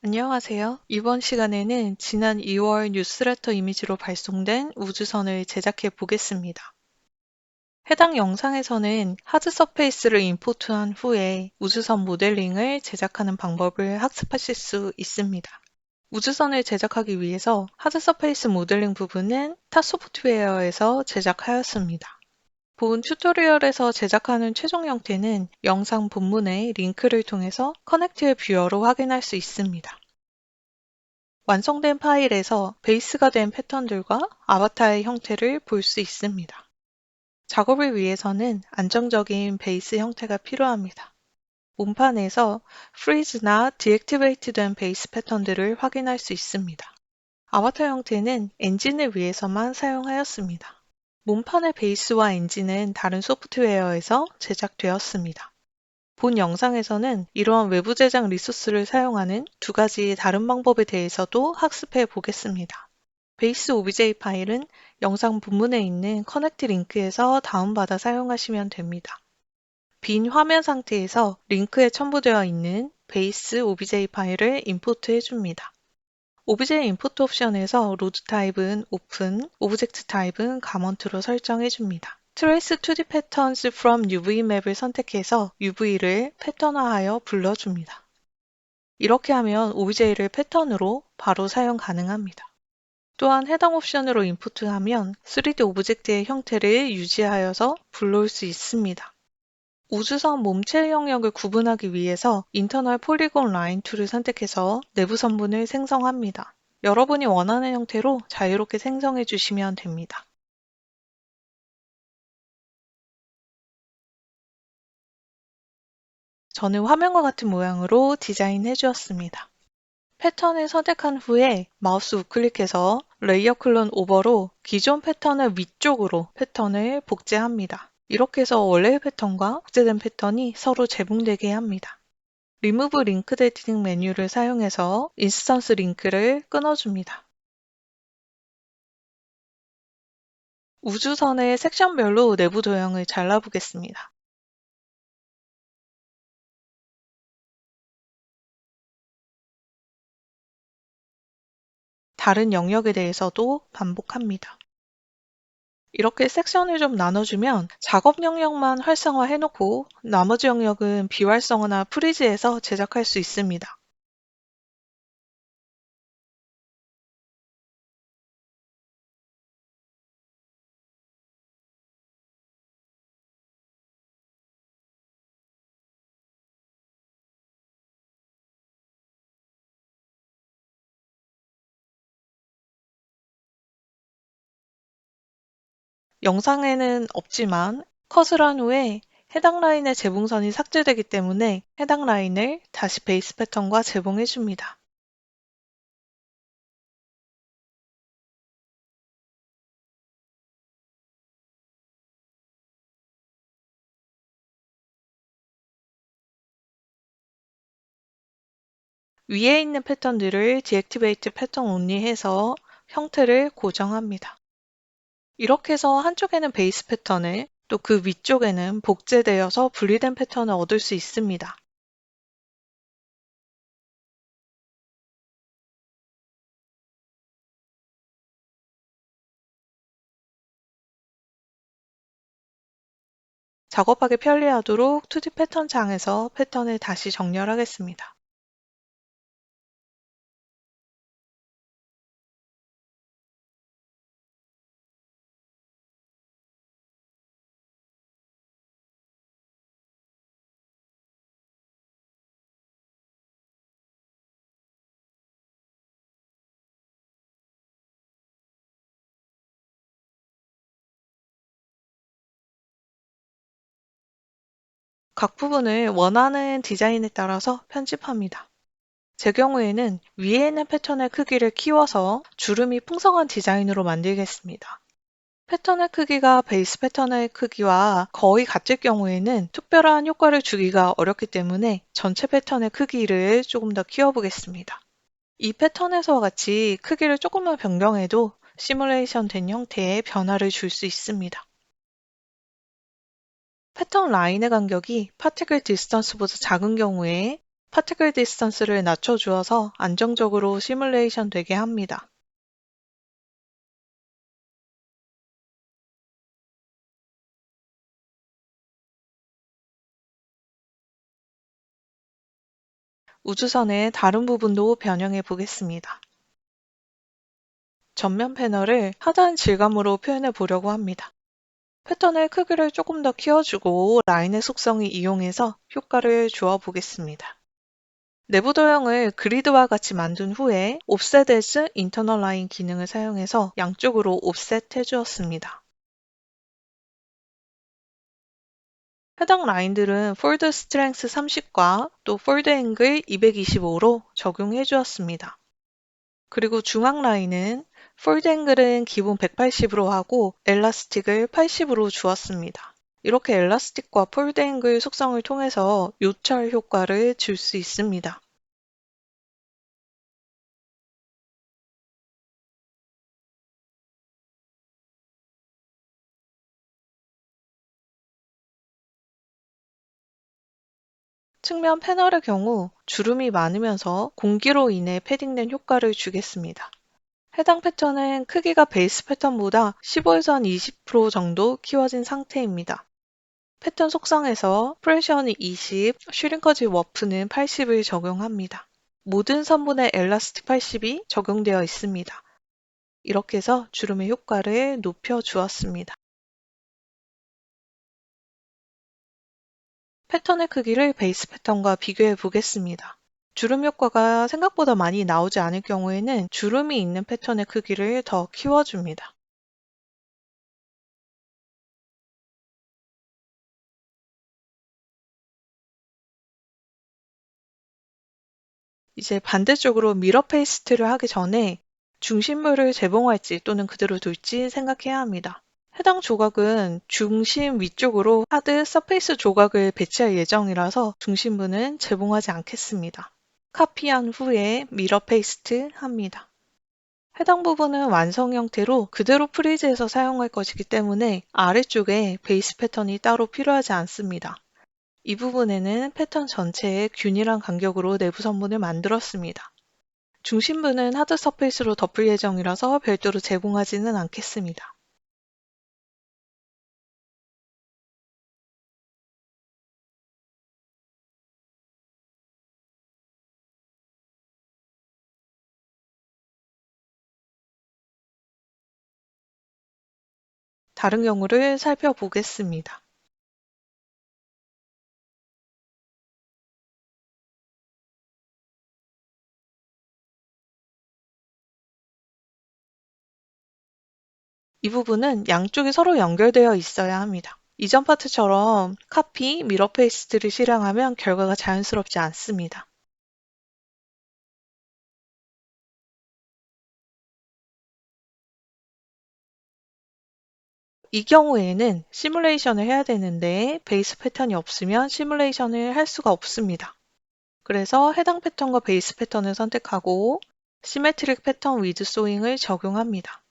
안녕하세요. 이번 시간에는 지난 2월 뉴스레터 이미지로 발송된 우주선을 제작해 보겠습니다. 해당 영상에서는 하드 서페이스를 임포트한 후에 우주선 모델링을 제작하는 방법을 학습하실 수 있습니다. 우주선을 제작하기 위해서 하드 서페이스 모델링 부분은 타 소프트웨어에서 제작하였습니다. 본 튜토리얼에서 제작하는 최종 형태는 영상 본문의 링크를 통해서 커넥트 뷰어로 확인할 수 있습니다. 완성된 파일에서 베이스가 된 패턴들과 아바타의 형태를 볼 수 있습니다. 작업을 위해서는 안정적인 베이스 형태가 필요합니다. 몸판에서 freeze나 deactivate 된 베이스 패턴들을 확인할 수 있습니다. 아바타 형태는 엔진을 위해서만 사용하였습니다. 몸판의 베이스와 엔진은 다른 소프트웨어에서 제작되었습니다. 본 영상에서는 이러한 외부 제작 리소스를 사용하는 두 가지 다른 방법에 대해서도 학습해 보겠습니다. 베이스 OBJ 파일은 영상 본문에 있는 커넥트 링크에서 다운받아 사용하시면 됩니다. 빈 화면 상태에서 링크에 첨부되어 있는 베이스 OBJ 파일을 임포트 해줍니다. OBJ 임포트 옵션에서 로드 타입은 오픈, 오브젝트 타입은 가먼트로 설정해줍니다. Trace 2D Patterns from UV 맵을 선택해서 UV를 패턴화하여 불러줍니다. 이렇게 하면 OBJ를 패턴으로 바로 사용 가능합니다. 또한 해당 옵션으로 인풋하면 3D 오브젝트의 형태를 유지하여서 불러올 수 있습니다. 우주선 몸체 영역을 구분하기 위해서 인터널 폴리곤 라인 툴을 선택해서 내부 선분을 생성합니다. 여러분이 원하는 형태로 자유롭게 생성해 주시면 됩니다. 저는 화면과 같은 모양으로 디자인해 주었습니다. 패턴을 선택한 후에 마우스 우클릭해서 레이어 클론 오버로 기존 패턴을 위쪽으로 패턴을 복제합니다. 이렇게 해서 원래의 패턴과 복제된 패턴이 서로 재봉되게 합니다. 리무브 링크 데이팅 메뉴를 사용해서 인스턴스 링크를 끊어줍니다. 우주선의 섹션별로 내부 도형을 잘라보겠습니다. 다른 영역에 대해서도 반복합니다. 이렇게 섹션을 좀 나눠주면 작업 영역만 활성화해놓고 나머지 영역은 비활성화나 프리즈해서 제작할 수 있습니다. 영상에는 없지만 컷을 한 후에 해당 라인의 재봉선이 삭제되기 때문에 해당 라인을 다시 베이스 패턴과 재봉해줍니다. 위에 있는 패턴들을 디액티베이트 패턴 온리 해서 형태를 고정합니다. 이렇게 해서 한쪽에는 베이스 패턴을 또 그 위쪽에는 복제되어서 분리된 패턴을 얻을 수 있습니다. 작업하기 편리하도록 2D 패턴 창에서 패턴을 다시 정렬하겠습니다. 각 부분을 원하는 디자인에 따라서 편집합니다. 제 경우에는 위에 있는 패턴의 크기를 키워서 주름이 풍성한 디자인으로 만들겠습니다. 패턴의 크기가 베이스 패턴의 크기와 거의 같을 경우에는 특별한 효과를 주기가 어렵기 때문에 전체 패턴의 크기를 조금 더 키워보겠습니다. 이 패턴에서와 같이 크기를 조금만 변경해도 시뮬레이션 된 형태의 변화를 줄 수 있습니다. 패턴 라인의 간격이 파티클 디스턴스보다 작은 경우에 파티클 디스턴스를 낮춰주어서 안정적으로 시뮬레이션 되게 합니다. 우주선의 다른 부분도 변형해 보겠습니다. 전면 패널을 하단 질감으로 표현해 보려고 합니다. 패턴의 크기를 조금 더 키워주고 라인의 속성을 이용해서 효과를 주어 보겠습니다. 내부 도형을 그리드와 같이 만든 후에 Offset as Internal Line 기능을 사용해서 양쪽으로 옵셋해 주었습니다. 해당 라인들은 Fold Strength 30과 또 Fold Angle 225로 적용해 주었습니다. 그리고 중앙 라인은 폴드 앵글은 기본 180으로 하고 엘라스틱을 80으로 주었습니다. 이렇게 엘라스틱과 폴드 앵글 속성을 통해서 요철 효과를 줄 수 있습니다. 측면 패널의 경우 주름이 많으면서 공기로 인해 패딩된 효과를 주겠습니다. 해당 패턴은 크기가 베이스 패턴보다 15에서 한 20% 정도 키워진 상태입니다. 패턴 속성에서 프레셔는 20, 슈링커지 워프는 80을 적용합니다. 모든 선분에 엘라스틱 80이 적용되어 있습니다. 이렇게 해서 주름의 효과를 높여 주었습니다. 패턴의 크기를 베이스 패턴과 비교해 보겠습니다. 주름 효과가 생각보다 많이 나오지 않을 경우에는 주름이 있는 패턴의 크기를 더 키워줍니다. 이제 반대쪽으로 미러 페이스트를 하기 전에 중심물을 재봉할지 또는 그대로 둘지 생각해야 합니다. 해당 조각은 중심 위쪽으로 하드 서페이스 조각을 배치할 예정이라서 중심부는 재봉하지 않겠습니다. 카피한 후에 미러 페이스트 합니다. 해당 부분은 완성 형태로 그대로 프리즈해서 사용할 것이기 때문에 아래쪽에 베이스 패턴이 따로 필요하지 않습니다. 이 부분에는 패턴 전체에 균일한 간격으로 내부 선분을 만들었습니다. 중심부는 하드 서페이스로 덮을 예정이라서 별도로 제공하지는 않겠습니다. 다른 경우를 살펴보겠습니다. 이 부분은 양쪽이 서로 연결되어 있어야 합니다. 이전 파트처럼 카피, 미러 페이스트를 실행하면 결과가 자연스럽지 않습니다. 이 경우에는 시뮬레이션을 해야 되는데 베이스 패턴이 없으면 시뮬레이션을 할 수가 없습니다. 그래서 해당 패턴과 베이스 패턴을 선택하고 시메트릭 패턴 위드 소잉을 적용합니다.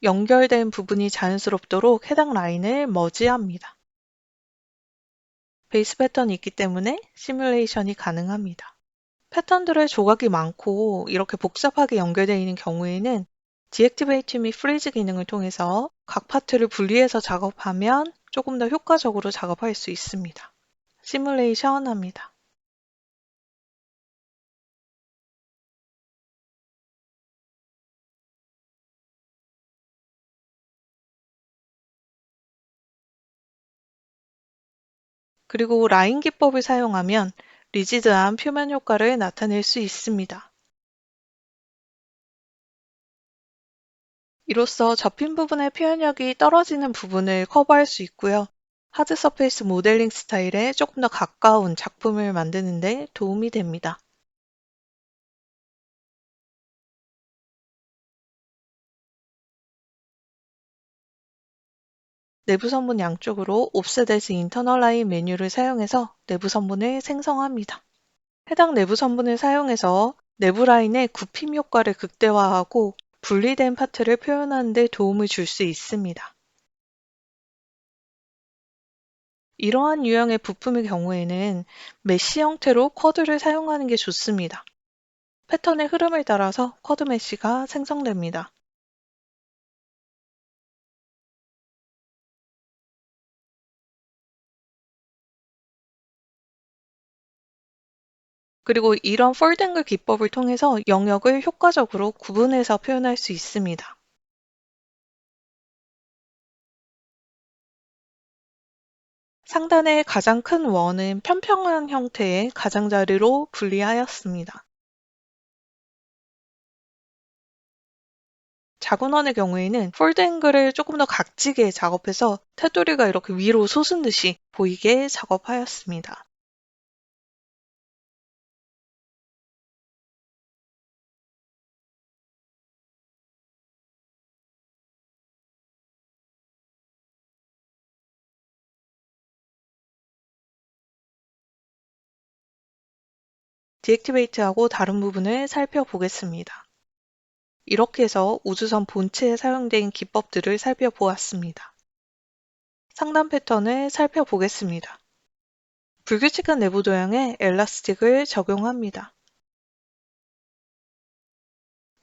연결된 부분이 자연스럽도록 해당 라인을 머지합니다. 베이스 패턴이 있기 때문에 시뮬레이션이 가능합니다. 패턴들의 조각이 많고 이렇게 복잡하게 연결되어 있는 경우에는 디액티베이트 및 프리즈 기능을 통해서 각 파트를 분리해서 작업하면 조금 더 효과적으로 작업할 수 있습니다. 시뮬레이션 합니다. 그리고 라인 기법을 사용하면 리지드한 표면 효과를 나타낼 수 있습니다. 이로써 접힌 부분의 표현력이 떨어지는 부분을 커버할 수 있고요. 하드 서페이스 모델링 스타일에 조금 더 가까운 작품을 만드는 데 도움이 됩니다. 내부 선분 양쪽으로 Offset as Internal Line 메뉴를 사용해서 내부 선분을 생성합니다. 해당 내부 선분을 사용해서 내부 라인의 굽힘 효과를 극대화하고 분리된 파트를 표현하는 데 도움을 줄 수 있습니다. 이러한 유형의 부품의 경우에는 메쉬 형태로 쿼드를 사용하는 게 좋습니다. 패턴의 흐름을 따라서 쿼드 메쉬가 생성됩니다. 그리고 이런 폴딩글 기법을 통해서 영역을 효과적으로 구분해서 표현할 수 있습니다. 상단의 가장 큰 원은 평평한 형태의 가장자리로 분리하였습니다. 작은 원의 경우에는 폴드 앵글을 조금 더 각지게 작업해서 테두리가 이렇게 위로 솟은 듯이 보이게 작업하였습니다. 디액티베이트하고 다른 부분을 살펴보겠습니다. 이렇게 해서 우주선 본체에 사용된 기법들을 살펴보았습니다. 상단 패턴을 살펴보겠습니다. 불규칙한 내부 도형에 엘라스틱을 적용합니다.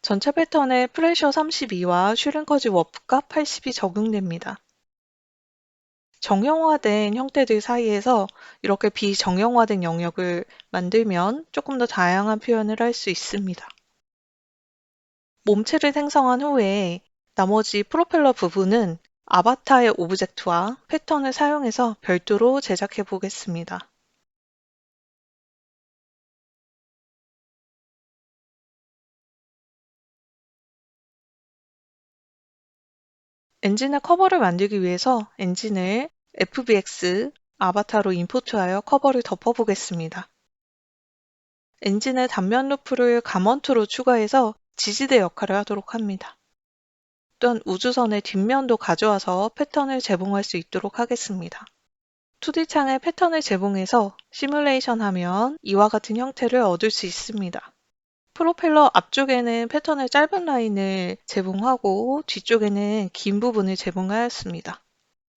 전체 패턴에 프레셔 32와 슈링커지 워프값 80이 적용됩니다. 정형화된 형태들 사이에서 이렇게 비정형화된 영역을 만들면 조금 더 다양한 표현을 할 수 있습니다. 몸체를 생성한 후에 나머지 프로펠러 부분은 아바타의 오브젝트와 패턴을 사용해서 별도로 제작해 보겠습니다. 엔진의 커버를 만들기 위해서 엔진을 FBX 아바타로 임포트하여 커버를 덮어보겠습니다. 엔진의 단면 루프를 가먼트로 추가해서 지지대 역할을 하도록 합니다. 또한 우주선의 뒷면도 가져와서 패턴을 제공할 수 있도록 하겠습니다. 2D 창에 패턴을 제공해서 시뮬레이션 하면 이와 같은 형태를 얻을 수 있습니다. 프로펠러 앞쪽에는 패턴의 짧은 라인을 제공하고 뒤쪽에는 긴 부분을 제공하였습니다.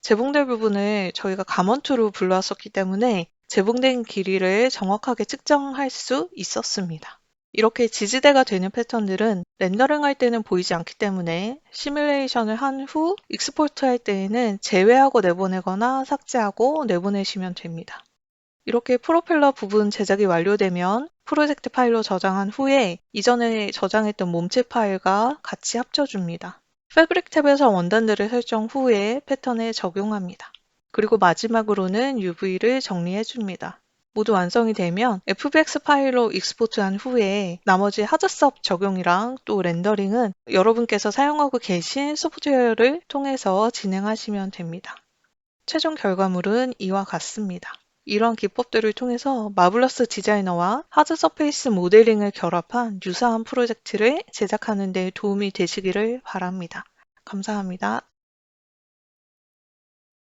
제공될 부분을 저희가 가먼트로 불러왔었기 때문에 제공된 길이를 정확하게 측정할 수 있었습니다. 이렇게 지지대가 되는 패턴들은 렌더링 할 때는 보이지 않기 때문에 시뮬레이션을 한 후 익스포트 할 때에는 제외하고 내보내거나 삭제하고 내보내시면 됩니다. 이렇게 프로펠러 부분 제작이 완료되면 프로젝트 파일로 저장한 후에 이전에 저장했던 몸체 파일과 같이 합쳐줍니다. 패브릭 탭에서 원단들을 설정 후에 패턴에 적용합니다. 그리고 마지막으로는 UV를 정리해줍니다. 모두 완성이 되면 FBX 파일로 익스포트한 후에 나머지 하드섭 적용이랑 또 렌더링은 여러분께서 사용하고 계신 소프트웨어를 통해서 진행하시면 됩니다. 최종 결과물은 이와 같습니다. 이러한 기법들을 통해서 마블러스 디자이너와 하드 서페이스 모델링을 결합한 유사한 프로젝트를 제작하는 데 도움이 되시기를 바랍니다. 감사합니다.